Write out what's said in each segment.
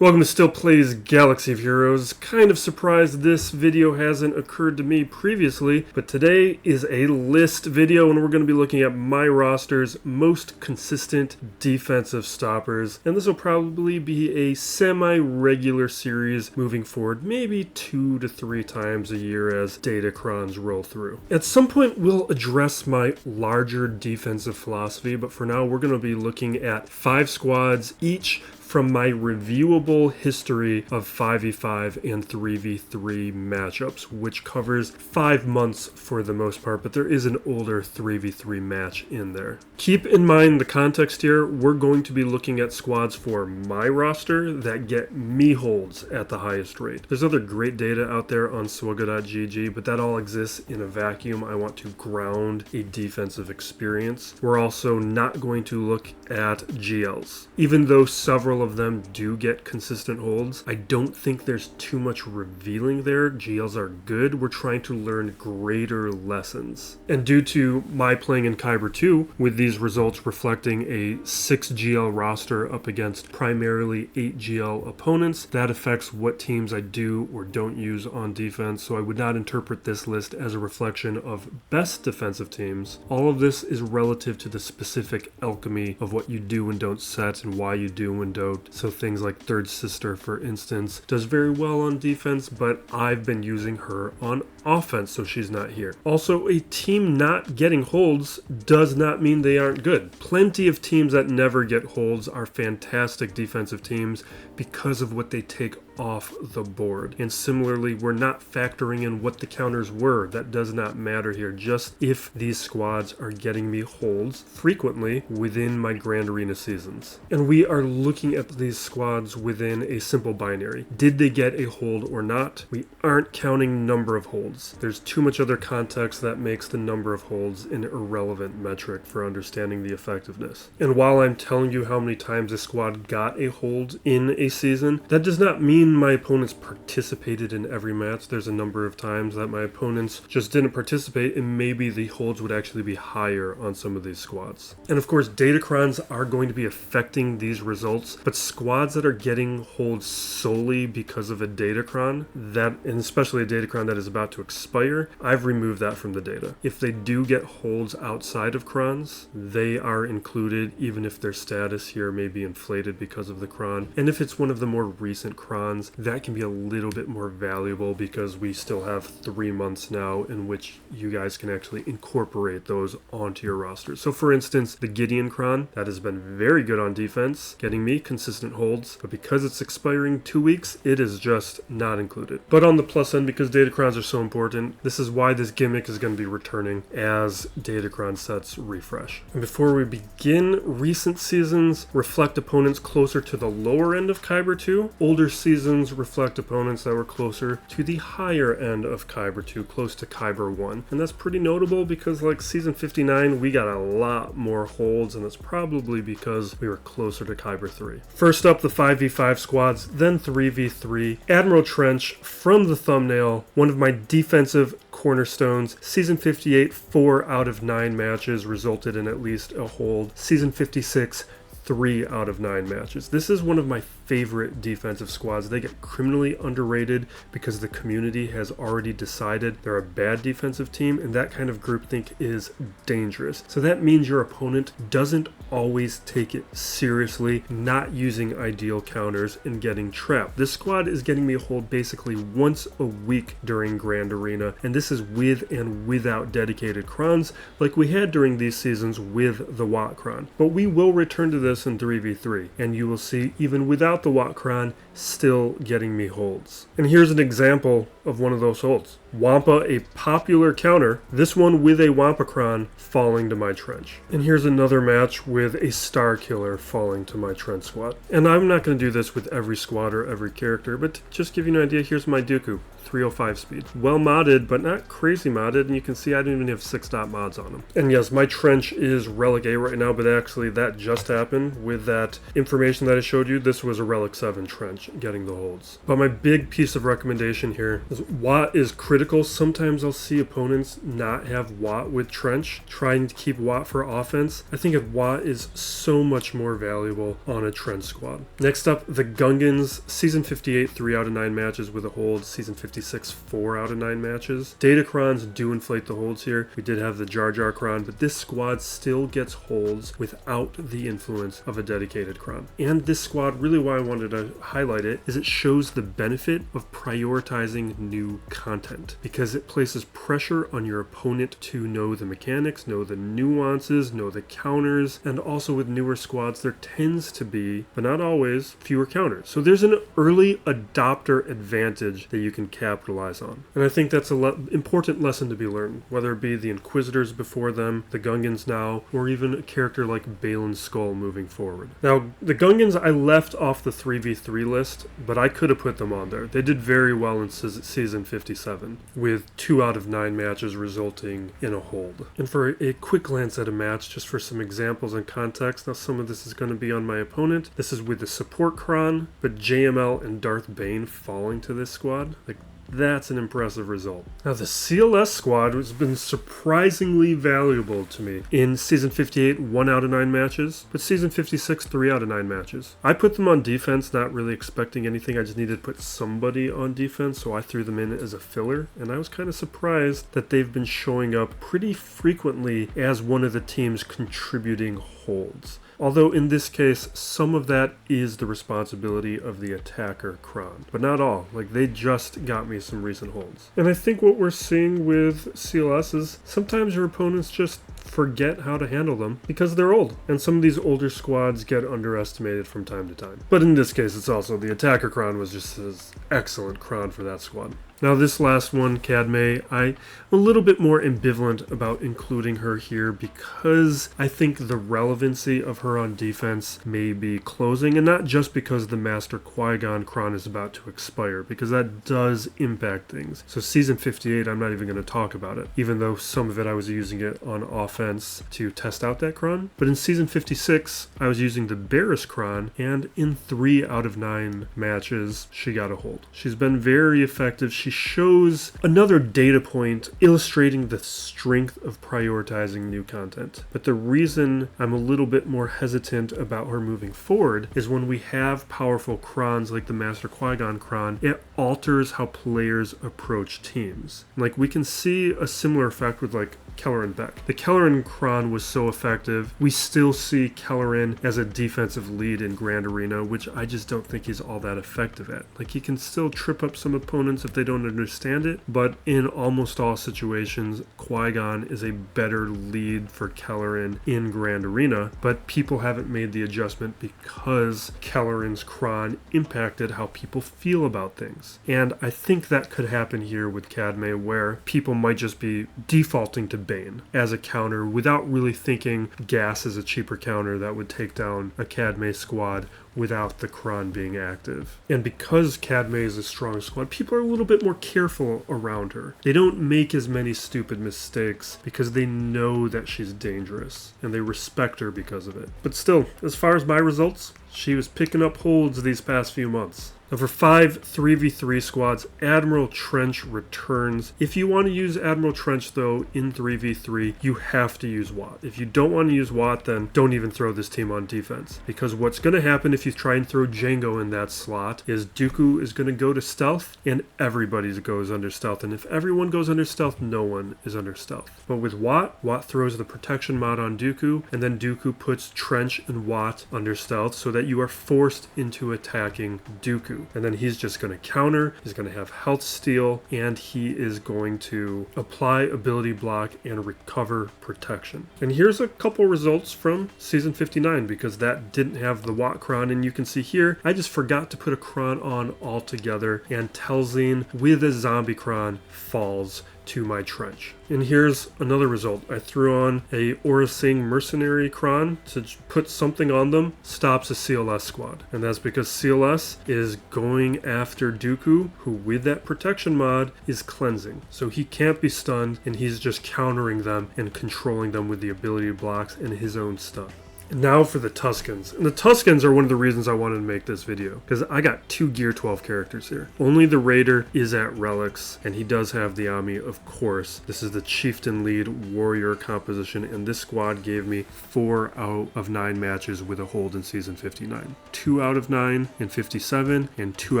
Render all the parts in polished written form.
Welcome to Still Plays Galaxy of Heroes. Kind of surprised this video hasn't occurred to me previously, but today is a list video and we're going to be looking at my roster's most consistent defensive stoppers. And this will probably be a semi-regular series moving forward, maybe 2 to 3 times a year as datacrons roll through. At some point we'll address my larger defensive philosophy, but for now we're going to be looking at 5 squads each from my reviewable history of 5v5 and 3v3 matchups, which covers 5 months for the most part, but there is an older 3v3 match in there. Keep in mind the context here, we're going to be looking at squads for my roster that get me holds at the highest rate. There's other great data out there on SWGOH, but that all exists in a vacuum. I want to ground a defensive experience. We're also not going to look at GLs. Even though several of them do get consistent holds, I don't think there's too much revealing there. GLs are good. We're trying to learn greater lessons. And due to my playing in Kyber 2, with these results reflecting a 6 GL roster up against primarily 8 GL opponents, that affects what teams I do or don't use on defense, so I would not interpret this list as a reflection of best defensive teams. All of this is relative to the specific alchemy of what you do and don't set and why you do and don't. So things like Third Sister, for instance, does very well on defense, but I've been using her on offense, so she's not here. Also, a team not getting holds does not mean they aren't good. Plenty of teams that never get holds are fantastic defensive teams because of what they take off the board. And similarly, we're not factoring in what the counters were. That does not matter here. Just if these squads are getting me holds frequently within my Grand Arena seasons. And we are looking at these squads within a simple binary. Did they get a hold or not? We aren't counting number of holds. There's too much other context that makes the number of holds an irrelevant metric for understanding the effectiveness. And while I'm telling you how many times a squad got a hold in a season, that does not mean my opponents participated in every match. There's a number of times that my opponents just didn't participate, and maybe the holds would actually be higher on some of these squads. And of course, datacrons are going to be affecting these results, but squads that are getting holds solely because of a datacron, and especially a datacron that is about to expire, I've removed that from the data. If they do get holds outside of crons, they are included, even if their status here may be inflated because of the cron. And if it's one of the more recent crons, that can be a little bit more valuable because we still have 3 months now in which you guys can actually incorporate those onto your roster. So for instance, the Gideon cron, that has been very good on defense, getting me consistent holds, but because it's expiring 2 weeks, it is just not included. But on the plus end, because datacrons are so important, this is why this gimmick is going to be returning as datacron sets refresh. And before we begin, recent seasons reflect opponents closer to the lower end of Kyber 2. Older seasons reflect opponents that were closer to the higher end of Kyber 2, close to Kyber 1. And that's pretty notable because like season 59, we got a lot more holds, and that's probably because we were closer to Kyber 3. First up, the 5v5 squads, then 3v3. Admiral Trench, from the thumbnail, one of my defensive cornerstones. Season 58, 4 out of 9 matches resulted in at least a hold. Season 56, 3 out of 9 matches. This is one of my favorite defensive squads. They get criminally underrated because the community has already decided they're a bad defensive team, and that kind of groupthink is dangerous. So that means your opponent doesn't always take it seriously, not using ideal counters and getting trapped. This squad is getting me a hold basically once a week during Grand Arena, and this is with and without dedicated crons like we had during these seasons with the Watt cron. But we will return to this in 3v3, and you will see even without the Watt cron still getting me holds. And here's an example of one of those holds. Wampa, a popular counter, this one with a Wampa cron falling to my trench. And here's another match with a Star Killer falling to my trench squad. And I'm not going to do this with every squad or every character, but to just give you an idea, here's my Dooku. 305 speed. Well modded, but not crazy modded, and you can see I don't even have 6-dot mods on them. And yes, my trench is Relic A right now, but actually that just happened with that information that I showed you. This was a Relic 7 trench getting the holds. But my big piece of recommendation here is Watt is critical critical. Sometimes I'll see opponents not have Watt with Trench, trying to keep Watt for offense. I think Watt is so much more valuable on a Trench squad. Next up, the Gungans. Season 58, 3 out of 9 matches with a hold. Season 56, 4 out of 9 matches. Datacrons do inflate the holds here. We did have the Jar Jar Cron, but this squad still gets holds without the influence of a dedicated Cron. And this squad, really why I wanted to highlight it, is it shows the benefit of prioritizing new content, because it places pressure on your opponent to know the mechanics, know the nuances, know the counters, and also with newer squads there tends to be, but not always, fewer counters. So there's an early adopter advantage that you can capitalize on. And I think that's an important lesson to be learned, whether it be the Inquisitors before them, the Gungans now, or even a character like Balin's Skull moving forward. Now, the Gungans I left off the 3v3 list, but I could have put them on there. They did very well in season 57, with 2 out of 9 matches resulting in a hold. And for a quick glance at a match, just for some examples and context, now some of this is going to be on my opponent. This is with the support Cron, but JML and Darth Bane falling to this squad. Like, that's an impressive result. Now, the CLS squad has been surprisingly valuable to me. In Season 58, 1 out of 9 matches, but Season 56, 3 out of 9 matches. I put them on defense, not really expecting anything. I just needed to put somebody on defense, so I threw them in as a filler, and I was kind of surprised that they've been showing up pretty frequently as one of the team's contributing holds. Although in this case, some of that is the responsibility of the attacker Cron, but not all. Like, they just got me some recent holds. And I think what we're seeing with CLS is sometimes your opponents just forget how to handle them because they're old, and some of these older squads get underestimated from time to time. But in this case, it's also the attacker Cron was just an excellent Cron for that squad. Now this last one, Cadme, I'm a little bit more ambivalent about including her here because I think the relevancy of her on defense may be closing, and not just because the Master Qui-Gon Cron is about to expire, because that does impact things. So Season 58, I'm not even going to talk about it, even though some of it I was using it on offense to test out that Cron. But in Season 56, I was using the Barriss Cron, and in 3 out of 9 matches, she got a hold. She's been very effective. She shows another data point illustrating the strength of prioritizing new content. But the reason I'm a little bit more hesitant about her moving forward is when we have powerful Crons like the Master Qui-Gon Cron, it alters how players approach teams. Like, we can see a similar effect with like Kelleran Beck. The Kelleran Cron was so effective. We still see Kelleran as a defensive lead in Grand Arena, which I just don't think he's all that effective at. Like, he can still trip up some opponents if they don't understand it, but in almost all situations, Qui-Gon is a better lead for Kelleran in Grand Arena, but people haven't made the adjustment because Kelleran's Cron impacted how people feel about things. And I think that could happen here with Cadme, where people might just be defaulting to Bane as a counter without really thinking Gas is a cheaper counter that would take down a Cadme squad without the Cron being active. And because Cadme is a strong squad, people are a little bit more careful around her. They don't make as many stupid mistakes because they know that she's dangerous, and they respect her because of it. But still, as far as my results, she was picking up holds these past few months. Now for 5 3v3 squads, Admiral Trench returns. If you want to use Admiral Trench though in 3v3, you have to use Watt. If you don't want to use Watt, then don't even throw this team on defense. Because what's going to happen if you try and throw Jango in that slot is Dooku is going to go to stealth, and everybody goes under stealth. And if everyone goes under stealth, no one is under stealth. But with Watt, Watt throws the protection mod on Dooku, and then Dooku puts Trench and Watt under stealth so that you are forced into attacking Dooku. And then he's just going to counter, he's going to have health steal, and he is going to apply ability block and recover protection. And here's a couple results from Season 59, because that didn't have the Watt Cron, and you can see here, I just forgot to put a Cron on altogether, and Telzine with a zombie Cron falls to my Trench. And here's another result. I threw on a Aura Sing Mercenary Cron to put something on them, stops a CLS squad. And that's because CLS is going after Dooku, who with that protection mod is cleansing. So he can't be stunned, and he's just countering them and controlling them with the ability blocks and his own stun. And now for the Tuscans. And the Tuscans are one of the reasons I wanted to make this video, because I got 2 Gear 12 characters here. Only the Raider is at Relics, and he does have the Ami, of course. This is the Chieftain Lead Warrior composition, and this squad gave me 4 out of 9 matches with a hold in Season 59. 2 out of 9 in 57, and 2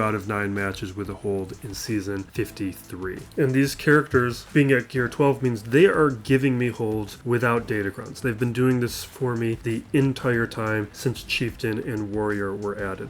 out of 9 matches with a hold in Season 53. And these characters being at Gear 12 means they are giving me holds without datacrons. They've been doing this for me the entire time since Chieftain and Warrior were added.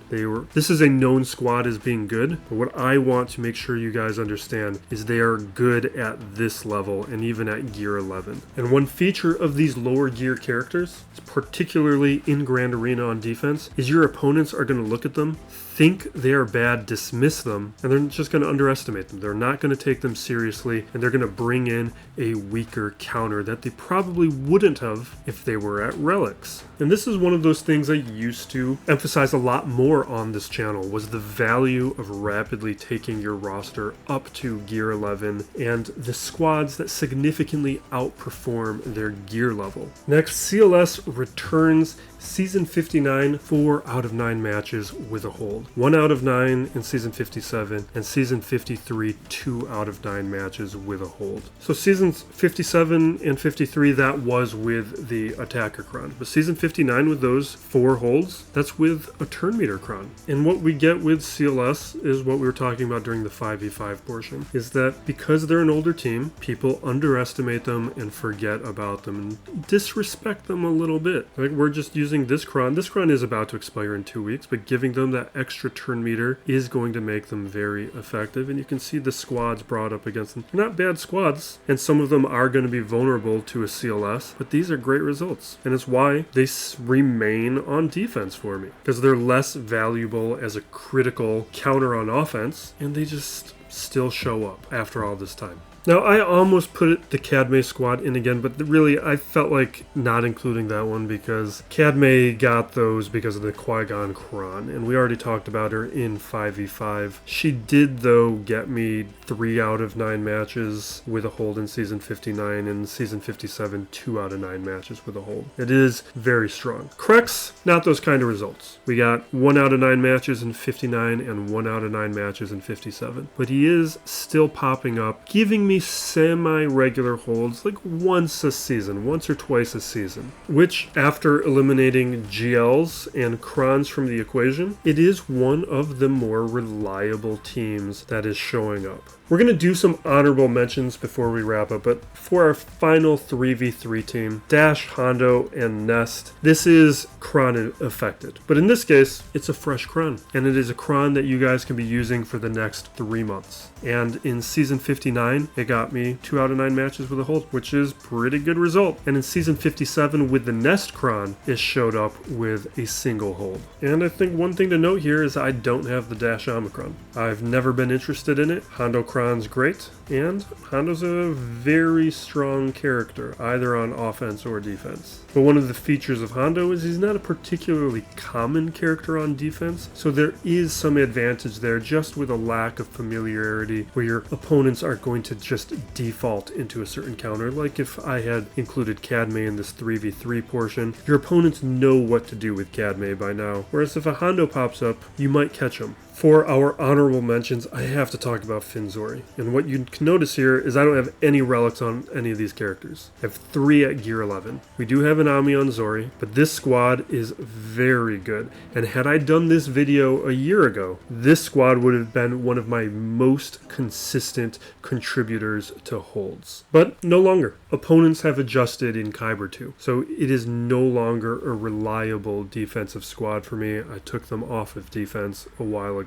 This is a known squad as being good, but what I want to make sure you guys understand is they are good at this level and even at Gear 11. And one feature of these lower gear characters, particularly in Grand Arena on defense, is your opponents are going to look at them, think they are bad, dismiss them, and they're just going to underestimate them. They're not going to take them seriously, and they're going to bring in a weaker counter that they probably wouldn't have if they were at Relics. And this is one of those things I used to emphasize a lot more on this channel, was the value of rapidly taking your roster up to Gear 11 and the squads that significantly outperform their gear level. Next, CLS returns Season 59, 4 out of 9 matches with a hold. 1 out of 9 in Season 57, and Season 53, 2 out of 9 matches with a hold. So Seasons 57 and 53, that was with the Attacker Cron. But Season 59 with those 4 holds, that's with a Turn Meter Cron. And what we get with CLS is what we were talking about during the 5v5 portion, is that because they're an older team, people underestimate them and forget about them and disrespect them a little bit. Like, we're just using this Cron. This Cron is about to expire in 2 weeks, but giving them that extra turn meter is going to make them very effective. And you can see the squads brought up against them. They're not bad squads, and some of them are going to be vulnerable to a CLS, but these are great results. And it's why they remain on defense for me, because they're less valuable as a critical counter on offense, and they just still show up after all this time. Now, I almost put the Cadme squad in again, but really, I felt like not including that one because Cadme got those because of the Qui-Gon Cron, and we already talked about her in 5v5. She did, though, get me 3 out of 9 matches with a hold in Season 59, and Season 57, 2 out of 9 matches with a hold. It is very strong. Krex, not those kind of results. We got 1 out of 9 matches in 59 and 1 out of 9 matches in 57, but he is still popping up, giving me semi-regular holds like once or twice a season, which after eliminating GLs and Crons from the equation, it is one of the more reliable teams that is showing up. We're going to do some honorable mentions before we wrap up, but for our final 3v3 team, Dash, Hondo, and Nest, this is Cron affected. But in this case, it's a fresh Cron, and it is a Cron that you guys can be using for the next 3 months. And in Season 59, it got me 2 out of 9 matches with a hold, which is pretty good result. And in Season 57 with the Nest Cron, it showed up with a single hold. And I think one thing to note here is I don't have the Dash Omicron. I've never been interested in it. Hondo Cron's great, and Hondo's a very strong character, either on offense or defense. But one of the features of Hondo is he's not a particularly common character on defense, so there is some advantage there just with a lack of familiarity where your opponents aren't going to just default into a certain counter. Like if I had included Cadme in this 3v3 portion, your opponents know what to do with Cadme by now, whereas if a Hondo pops up, you might catch him. For our honorable mentions, I have to talk about Finzori. And what you can notice here is I don't have any relics on any of these characters. I have 3 at Gear 11. We do have an Ami on Zori, but this squad is very good. And had I done this video a year ago, this squad would have been one of my most consistent contributors to holds. But no longer. Opponents have adjusted in Kyber 2. So it is no longer a reliable defensive squad for me. I took them off of defense a while ago.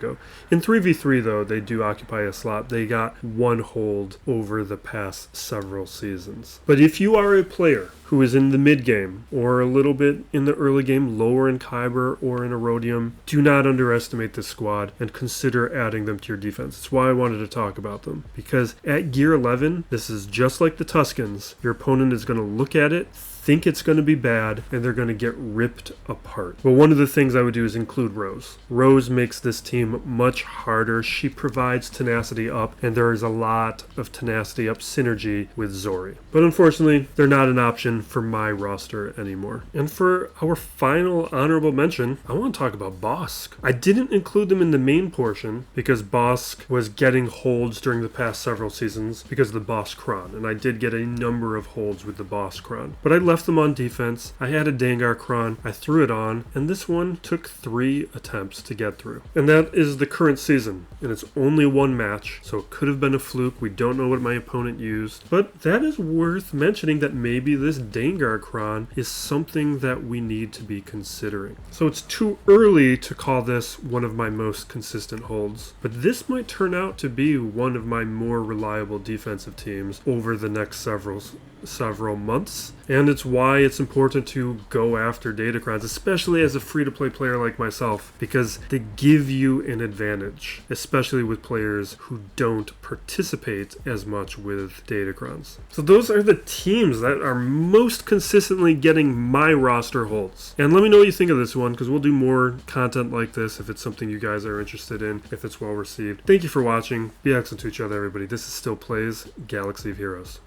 In 3v3 though, they do occupy a slot. They got 1 hold over the past several seasons. But if you are a player who is in the mid game or a little bit in the early game, lower in Kyber or in Erodium, do not underestimate this squad and consider adding them to your defense. That's why I wanted to talk about them, because at Gear 11, this is just like the Tuscans. Your opponent is going to look at it, think it's going to be bad and they're going to get ripped apart. But one of the things I would do is include Rose. Rose makes this team much harder. She provides tenacity up, and there is a lot of tenacity up synergy with Zori. But unfortunately, they're not an option for my roster anymore. And for our final honorable mention, I want to talk about Bosk. I didn't include them in the main portion because Bosk was getting holds during the past several seasons because of the Boskron, and I did get a number of holds with the Boskron. But I left them on defense. I had a Dengar-Kron, I threw it on, and this one took 3 attempts to get through. And that is the current season, and it's only 1 match, so it could have been a fluke. We don't know what my opponent used, but that is worth mentioning that maybe this Dengar-Kron is something that we need to be considering. So it's too early to call this one of my most consistent holds, but this might turn out to be one of my more reliable defensive teams over the next several months, and it's why it's important to go after Datacrons, especially as a free-to-play player like myself, because they give you an advantage, especially with players who don't participate as much with Datacrons. So those are the teams that are most consistently getting my roster holds. And let me know what you think of this one, because we'll do more content like this if it's something you guys are interested in, if it's well received. Thank you for watching. Be excellent to each other, everybody. This is Still Plays Galaxy of Heroes.